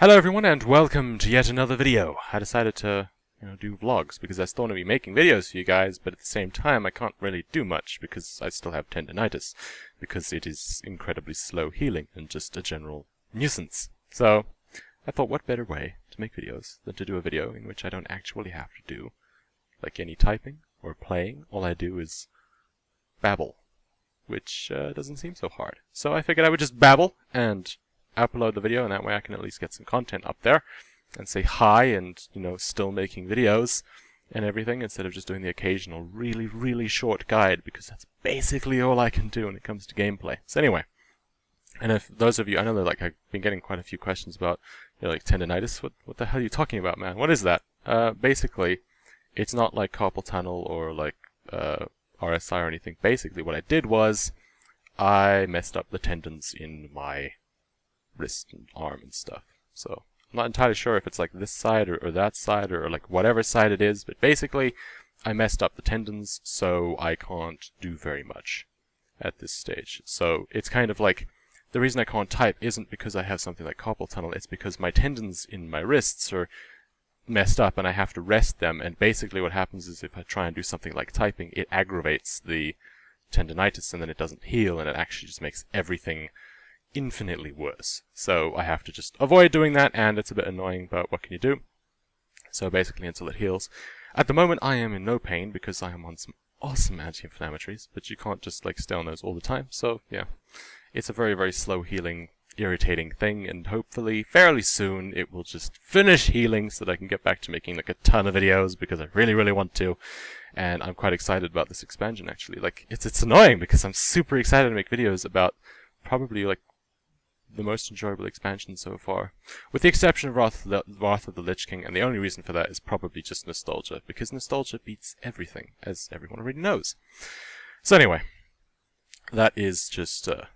Hello everyone and welcome to yet another video. I decided to, do vlogs because I still want to be making videos for you guys, but at the same time I can't really do much because I still have tendonitis, because it is incredibly slow healing and just a general nuisance. So, I thought what better way to make videos than to do a video in which I don't actually have to do, like, any typing or playing. All I do is babble, which doesn't seem so hard. So I figured I would just babble and upload the video, and that way I can at least get some content up there and say hi and, still making videos and everything, instead of just doing the occasional really, really short guide, because that's basically all I can do when it comes to gameplay. So anyway, and if those of you, I know that I've been getting quite a few questions about, tendonitis. What the hell are you talking about, man? What is that? Basically, it's not like carpal tunnel or like RSI or anything. Basically, what I did was I messed up the tendons in my wrist and arm and stuff. So I'm not entirely sure if it's like this side or that side or like whatever side it is, but basically I messed up the tendons, so I can't do very much at this stage. So it's kind of like, the reason I can't type isn't because I have something like carpal tunnel, it's because my tendons in my wrists are messed up and I have to rest them, and basically what happens is if I try and do something like typing, it aggravates the tendonitis and then it doesn't heal, and it actually just makes everything infinitely worse. So I have to just avoid doing that, and it's a bit annoying, but what can you do? So basically until it heals. At the moment I am in no pain because I am on some awesome anti-inflammatories, but you can't just stay on those all the time, so yeah. It's a very, very slow healing, irritating thing, and hopefully fairly soon it will just finish healing so that I can get back to making a ton of videos, because I really, really want to. And I'm quite excited about this expansion actually. It's annoying because I'm super excited to make videos about probably the most enjoyable expansion so far, with the exception of Wrath of the Lich King, and the only reason for that is probably just nostalgia, because nostalgia beats everything, as everyone already knows. So anyway, that is just the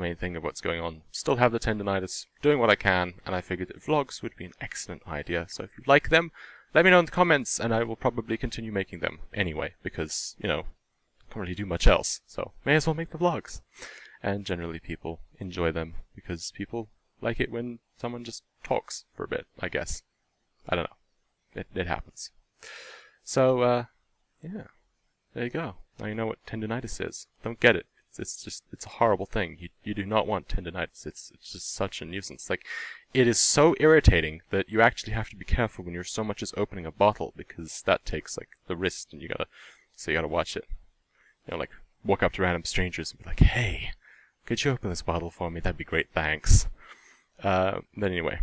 main thing of what's going on. Still have the tendonitis, doing what I can, and I figured that vlogs would be an excellent idea, so if you like them, let me know in the comments, and I will probably continue making them anyway, because, I can't really do much else, so may as well make the vlogs. And generally people enjoy them because people like it when someone just talks for a bit, I guess. I don't know. It happens. So, yeah. There you go. Now you know what tendonitis is. Don't get it. It's a horrible thing. You do not want tendonitis. It's just such a nuisance. It is so irritating that you actually have to be careful when you're so much as opening a bottle, because that takes, the wrist, and you gotta watch it. Walk up to random strangers and be like, hey, could you open this bottle for me? That'd be great, thanks. But anyway.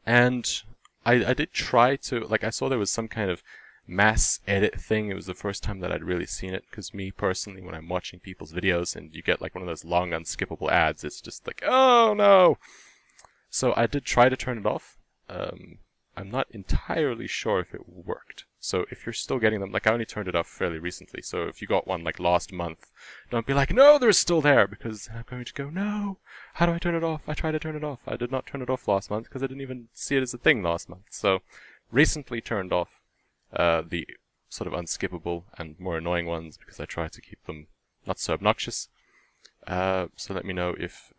And I did try to, I saw there was some kind of mass edit thing. It was the first time that I'd really seen it, because me, personally, when I'm watching people's videos and you get, one of those long, unskippable ads, it's just oh no! So I did try to turn it off. I'm not entirely sure if it worked. So if you're still getting them, I only turned it off fairly recently, so if you got one last month, don't be no, they're still there, because I'm going to go, no, how do I turn it off? I tried to turn it off. I did not turn it off last month because I didn't even see it as a thing last month. So recently turned off the sort of unskippable and more annoying ones, because I try to keep them not so obnoxious. So let me know if,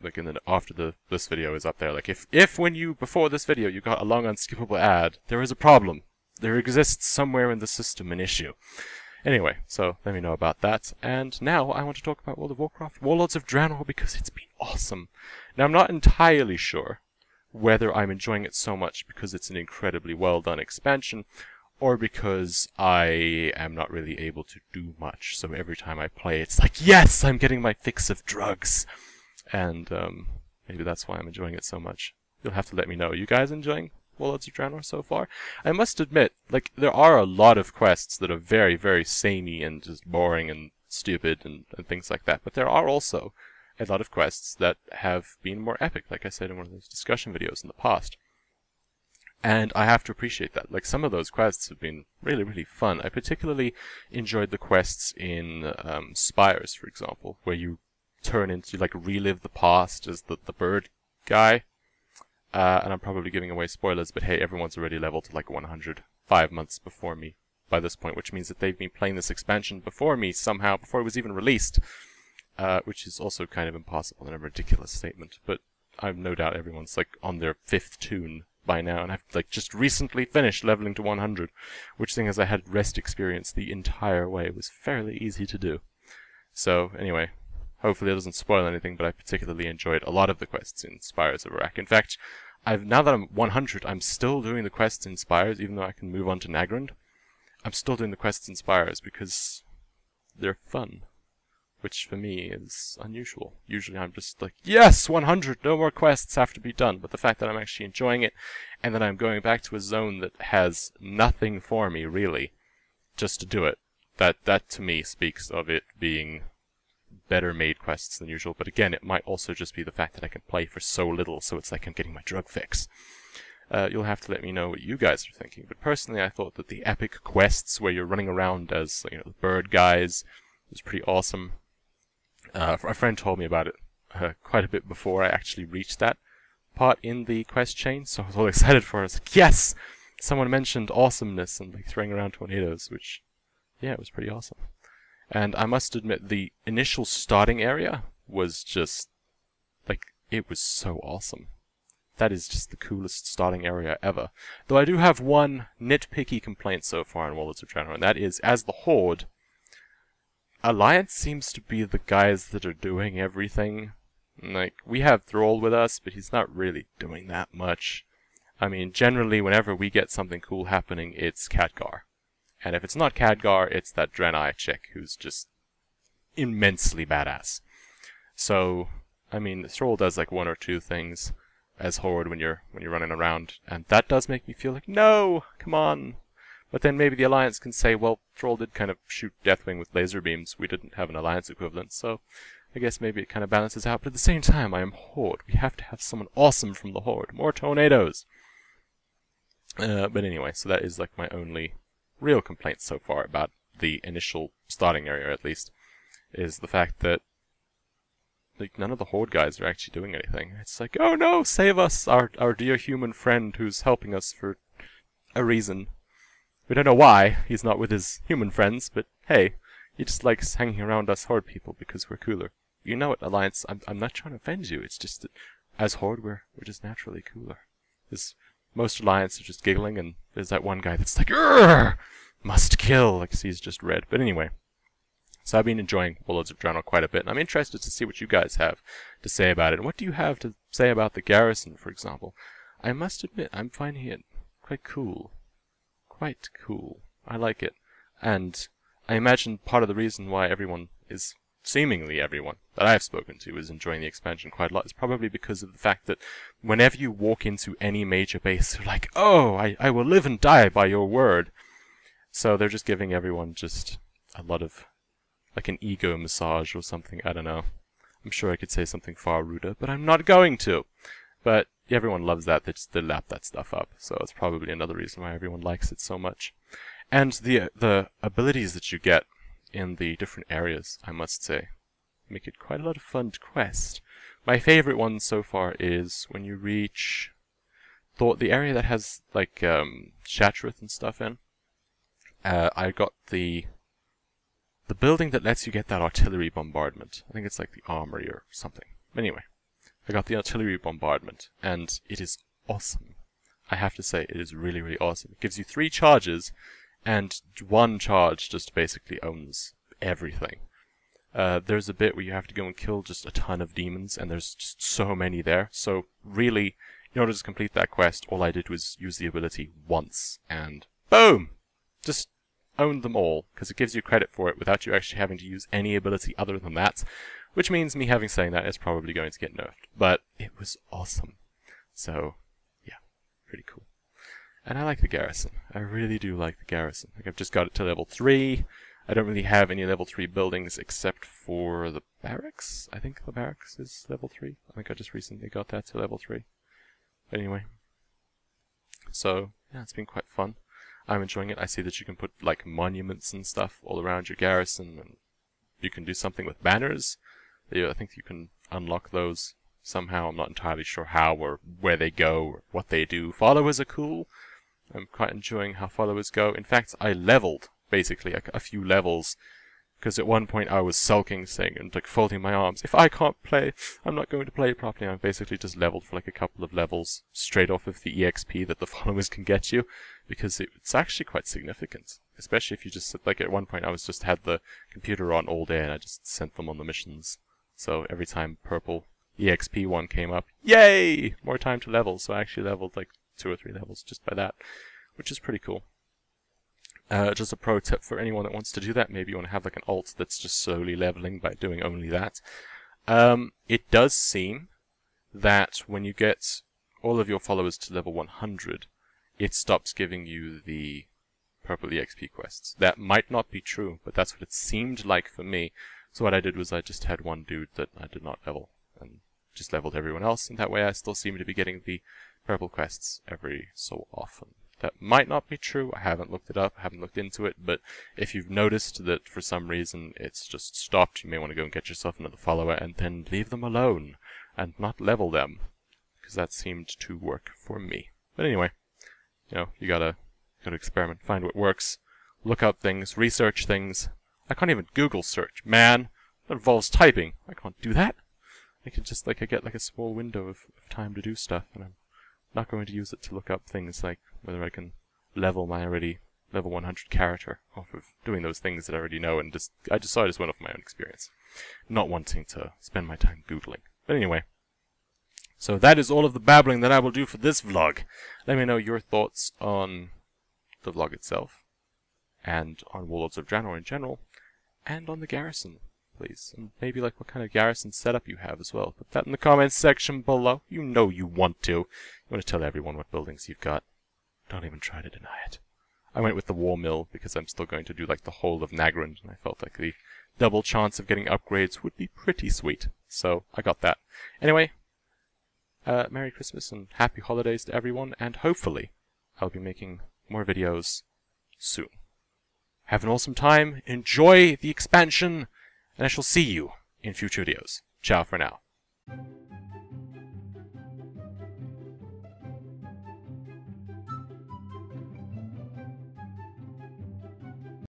after this video is up there, if before this video you got a long unskippable ad, there is a problem. There exists somewhere in the system an issue. Anyway, so let me know about that. And now I want to talk about World of Warcraft Warlords of Draenor, because it's been awesome. Now I'm not entirely sure whether I'm enjoying it so much because it's an incredibly well done expansion, or because I am not really able to do much. So every time I play, it's yes, I'm getting my fix of drugs. And maybe that's why I'm enjoying it so much. You'll have to let me know. You guys enjoying Warlords of Draenor so far? I must admit, there are a lot of quests that are very, very samey and just boring and stupid and things like that, but there are also a lot of quests that have been more epic, like I said in one of those discussion videos in the past. And I have to appreciate that. Some of those quests have been really, really fun. I particularly enjoyed the quests in Spires, for example, where you turn into, relive the past as the bird guy. And I'm probably giving away spoilers, but hey, everyone's already leveled to 100 5 months before me by this point, which means that they've been playing this expansion before me somehow, before it was even released, which is also kind of impossible and a ridiculous statement. But I've no doubt everyone's like on their 5th tune by now, and I've like just recently finished leveling to 100, which, thing as I had rest experience the entire way, was fairly easy to do. So anyway, hopefully it doesn't spoil anything, but I particularly enjoyed a lot of the quests in Spires of Iraq. In fact, now that I'm 100, I'm still doing the quests in Spires, even though I can move on to Nagrand. I'm still doing the quests in Spires because they're fun, which for me is unusual. Usually I'm just like, yes, 100, no more quests have to be done. But the fact that I'm actually enjoying it, and that I'm going back to a zone that has nothing for me, really, just to do it, that to me speaks of it being better made quests than usual. But again, it might also just be the fact that I can play for so little, so it's like I'm getting my drug fix. You'll have to let me know what you guys are thinking. But personally, I thought that the epic quests where you're running around as, you know, the bird guys was pretty awesome. A friend told me about it quite a bit before I actually reached that part in the quest chain, so I was all excited for it. I was like, yes! Someone mentioned awesomeness and like throwing around tornadoes, which, yeah, it was pretty awesome. And I must admit, the initial starting area was just, like, it was so awesome. That is just the coolest starting area ever. Though I do have one nitpicky complaint so far in Warlords of Draenor, and that is, as the Horde, Alliance seems to be the guys that are doing everything. Like, we have Thrall with us, but he's not really doing that much. I mean, generally, whenever we get something cool happening, it's Khadgar. And if it's not Khadgar, it's that Draenor chick who's just immensely badass. So, I mean, Thrall does like 1 or 2 things as Horde when you're running around, and that does make me feel like, no, come on. But then maybe the Alliance can say, well, Thrall did kind of shoot Deathwing with laser beams. We didn't have an Alliance equivalent, so I guess maybe it kind of balances out. But at the same time, I am Horde. We have to have someone awesome from the Horde. More tornadoes. But anyway, so that is like my only real complaint so far about the initial starting area, at least, is the fact that like none of the Horde guys are actually doing anything. It's like, oh no, save us, our dear human friend who's helping us for a reason. We don't know why he's not with his human friends, but hey, he just likes hanging around us Horde people because we're cooler. You know it, Alliance, I'm not trying to offend you, it's just that as Horde we're just naturally cooler. Because most Alliance are just giggling, and there's that one guy that's like, "Urgh! Must kill," like he's just red. But anyway, so I've been enjoying Warlords of Draenor quite a bit, and I'm interested to see what you guys have to say about it. And what do you have to say about the garrison, for example? I must admit, I'm finding it quite cool. Quite cool. I like it. And I imagine part of the reason why everyone is, seemingly everyone that I've spoken to, is enjoying the expansion quite a lot is probably because of the fact that whenever you walk into any major base, they're like, oh, I will live and die by your word. So they're just giving everyone just a lot of, like an ego massage or something, I don't know. I'm sure I could say something far ruder, but I'm not going to. But everyone loves that, they lap that stuff up, so it's probably another reason why everyone likes it so much. And the abilities that you get in the different areas, I must say, make it quite a lot of fun to quest. My favorite one so far is when you reach the area that has, like, Shattrath and stuff in. I got the building that lets you get that artillery bombardment. I think it's like the armory or something. Anyway, I got the artillery bombardment, and it is awesome. I have to say, it is really, really awesome. It gives you 3 charges, and 1 charge just basically owns everything. There's a bit where you have to go and kill just a ton of demons, and there's just so many there. So really, in order to complete that quest, all I did was use the ability once, and boom! Just owned them all, because it gives you credit for it without you actually having to use any ability other than that. Which means me having saying that is probably going to get nerfed. But it was awesome. So, yeah, pretty cool. And I like the garrison. I really do like the garrison. Like, I've just got it to level 3. I don't really have any level 3 buildings except for the barracks. I think the barracks is level 3. I think I just recently got that to level 3. But anyway. So, yeah, it's been quite fun. I'm enjoying it. I see that you can put, like, monuments and stuff all around your garrison, and you can do something with banners. I think you can unlock those somehow. I'm not entirely sure how or where they go or what they do. Followers are cool. I'm quite enjoying how followers go. In fact, I leveled, basically, a few levels Because at one point I was sulking, saying, and like folding my arms, if I can't play, I'm not going to play properly. I basically just leveled for like a couple of levels straight off of the EXP that the followers can get you, because it's actually quite significant. Especially if you just, like at one point I was just had the computer on all day and I just sent them on the missions. So every time purple EXP one came up, yay! More time to level. So I actually leveled like 2 or 3 levels just by that, which is pretty cool. Just a pro tip for anyone that wants to do that. Maybe you want to have like an alt that's just slowly leveling by doing only that. It does seem that when you get all of your followers to level 100, it stops giving you the purple EXP quests. That might not be true, but that's what it seemed like for me. So what I did was I just had one dude that I did not level, and just leveled everyone else, and that way I still seem to be getting the purple quests every so often. That might not be true. I haven't looked it up, I haven't looked into it, but if you've noticed that for some reason it's just stopped, you may want to go and get yourself another follower and then leave them alone and not level them, because that seemed to work for me. But anyway, you know, you gotta experiment, find what works, look up things, research things. I can't even Google search, man. That involves typing. I can't do that. I can just, like, I get like a small window of time to do stuff, and I'm not going to use it to look up things like whether I can level my already level 100 character off of doing those things that I already know, and I just went off my own experience, not wanting to spend my time Googling. But anyway, so that is all of the babbling that I will do for this vlog. Let me know your thoughts on the vlog itself, and on Warlords of Draenor in general, and on the garrison, please. And maybe like what kind of garrison setup you have as well. Put that in the comments section below. You know you want to. You want to tell everyone what buildings you've got. Don't even try to deny it. I went with the War Mill because I'm still going to do like the whole of Nagrand, and I felt like the double chance of getting upgrades would be pretty sweet. So I got that. Anyway, Merry Christmas and Happy Holidays to everyone, and hopefully I'll be making more videos soon. Have an awesome time, enjoy the expansion, and I shall see you in future videos. Ciao for now.